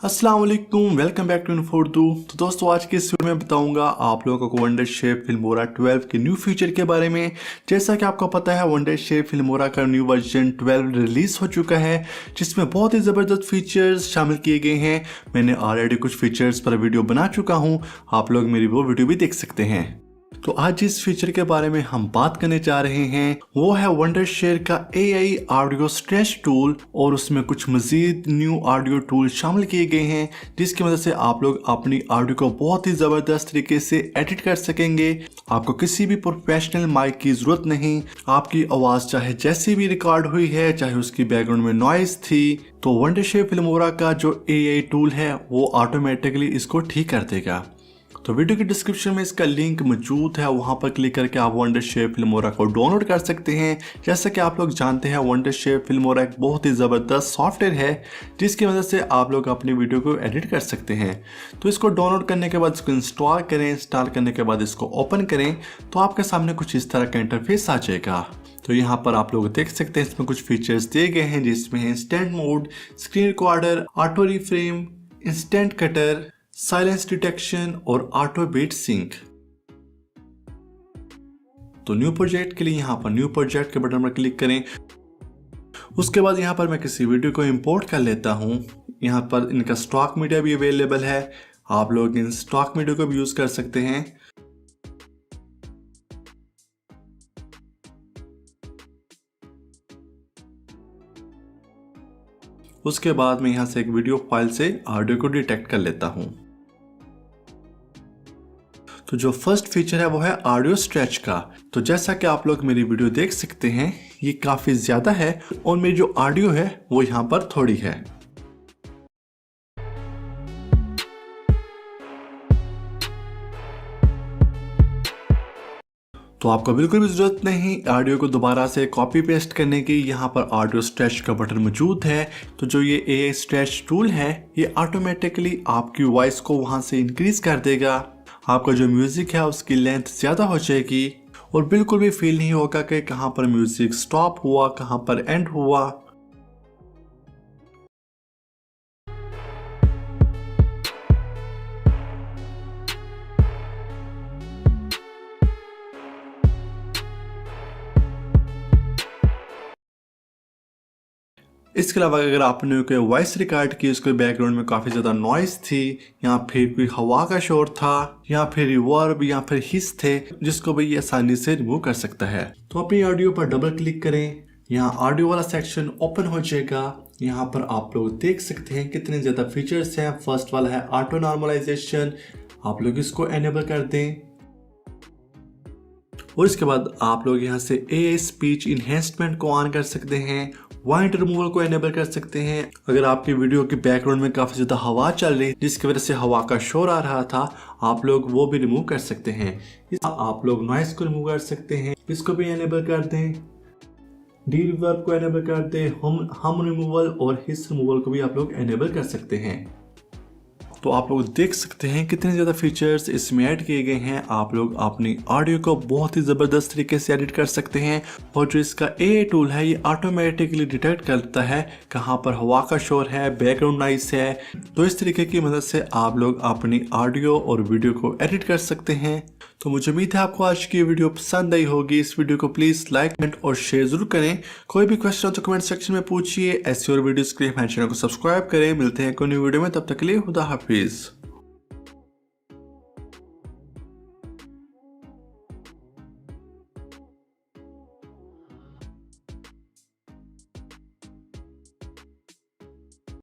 अस्सलाम वालेकुम, welcome back to इन्फोर्दू। तो दोस्तों, आज के इस वीडियो में बताऊंगा आप लोगों को वंडरशेप फिल्मोरा 12 के न्यू फीचर के बारे में। जैसा कि आपको पता है, वंडरशेप फिल्मोरा का न्यू वर्जन 12 रिलीज हो चुका है, जिसमें बहुत ही ज़बरदस्त फीचर्स शामिल किए गए हैं। मैंने ऑलरेडी कुछ फीचर्स पर वीडियो बना चुका हूँ, आप लोग मेरी वो वीडियो भी देख सकते हैं। तो आज जिस फीचर के बारे में हम बात करने जा रहे हैं वो है वंडरशेयर का AI ऑडियो स्ट्रेच टूल, और उसमें कुछ मजीद न्यू ऑडियो टूल शामिल किए गए हैं, जिसकी मदद से आप लोग अपनी ऑडियो को बहुत ही ज़बरदस्त तरीके से एडिट कर सकेंगे। आपको किसी भी प्रोफेशनल माइक की ज़रूरत नहीं। आपकी आवाज़ चाहे जैसी भी रिकॉर्ड हुई है, चाहे उसकी बैकग्राउंड में नॉइज़ थी, तो वंडरशेयर फिल्मोरा का जो AI टूल है वो ऑटोमेटिकली इसको ठीक कर देगा। तो वीडियो के डिस्क्रिप्शन में इसका लिंक मौजूद है, वहां पर क्लिक करके आप वंडरशेयर फिल्मोरा को डाउनलोड कर सकते हैं। जैसा कि आप लोग जानते हैं, वंडरशेयर फिल्मोरा एक बहुत ही ज़बरदस्त सॉफ्टवेयर है, जिसकी मदद से आप लोग अपनी वीडियो को एडिट कर सकते हैं। तो इसको डाउनलोड करने के बाद इसको इंस्टॉल करें। इंस्टॉल करने के बाद इसको ओपन करें तो आपके सामने कुछ इस तरह का इंटरफेस आ जाएगा। तो यहाँ पर आप लोग देख सकते हैं, इसमें कुछ फीचर्स दिए गए हैं, जिसमें है instant mode, screen recorder, auto reframe, instant cutter, silence detection और ऑटो बीट सिंक। तो न्यू प्रोजेक्ट के लिए यहाँ पर न्यू प्रोजेक्ट के बटन पर क्लिक करें। उसके बाद यहाँ पर मैं किसी वीडियो को इंपोर्ट कर लेता हूँ। यहाँ पर इनका स्टॉक मीडिया भी अवेलेबल है, आप लोग इन स्टॉक मीडिया को भी यूज कर सकते हैं। उसके बाद मैं यहाँ से एक वीडियो फाइल से ऑडियो को डिटेक्ट कर लेता हूँ। तो जो फर्स्ट फीचर है वो है ऑडियो स्ट्रेच का। तो जैसा कि आप लोग मेरी वीडियो देख सकते हैं, ये काफ़ी ज़्यादा है और मेरी जो ऑडियो है वो यहाँ पर थोड़ी है। तो आपको बिल्कुल भी ज़रूरत नहीं ऑडियो को दोबारा से कॉपी पेस्ट करने की। यहाँ पर ऑडियो स्ट्रेच का बटन मौजूद है। तो जो ये AI स्ट्रेच टूल है, ये ऑटोमेटिकली आपकी वॉइस को वहाँ से इंक्रीज़ कर देगा। आपका जो म्यूज़िक है उसकी लेंथ ज़्यादा हो जाएगी और बिल्कुल भी फील नहीं होगा कि कहाँ पर म्यूज़िक स्टॉप हुआ, कहाँ पर एंड हुआ। इसके अलावा अगर आपने कोई वॉइस रिकॉर्ड की, उसके बैकग्राउंड में काफ़ी ज़्यादा नॉइस थी, या फिर कोई हवा का शोर था, या फिर रिवर्ब या फिर हिस थे, जिसको भी ये आसानी से रिमूव कर सकता है। तो अपनी ऑडियो पर डबल क्लिक करें, यहाँ ऑडियो वाला सेक्शन ओपन हो जाएगा। यहाँ पर आप लोग देख सकते हैं कितने ज़्यादा फीचर्स हैं। फर्स्ट वाला है ऑटो नॉर्मलाइजेशन, आप लोग इसको एनेबल कर दें। और इसके बाद आप लोग यहाँ से AI स्पीच इन्हेंसमेंट को ऑन कर सकते हैं, वाइट रिमूवल को एनेबल कर सकते हैं। अगर आपकी वीडियो के बैकग्राउंड में काफ़ी ज़्यादा हवा चल रही है, जिसकी वजह से हवा का शोर आ रहा था, आप लोग वो भी रिमूव कर सकते हैं। आप लोग नॉइस को रिमूव कर सकते हैं, इसको भी एनेबल कर दें। डी रिवर्ब को एनेबल कर दें। हम रिमूवल और हिस रिमूवल को भी आप लोग एनेबल कर सकते हैं। तो आप लोग देख सकते हैं कितने ज़्यादा फीचर्स इसमें ऐड किए गए हैं। आप लोग अपनी ऑडियो को बहुत ही ज़बरदस्त तरीके से एडिट कर सकते हैं। और जो इसका AI टूल है, ये ऑटोमेटिकली डिटेक्ट करता है कहाँ पर हवा का शोर है, बैकग्राउंड नॉइस है। तो इस तरीके की मदद से आप लोग अपनी ऑडियो और वीडियो को एडिट कर सकते हैं। तो मुझे उम्मीद है आपको आज की वीडियो पसंद आई होगी। इस वीडियो को प्लीज़ लाइक, कमेंट और शेयर जरूर करें। कोई भी क्वेश्चन हो तो कमेंट सेक्शन में पूछिए। ऐसी और वीडियोस के लिए हमारे चैनल को सब्सक्राइब करें। मिलते हैं कोई नई वीडियो में, तब तक के लिए खुदा हाफिज़।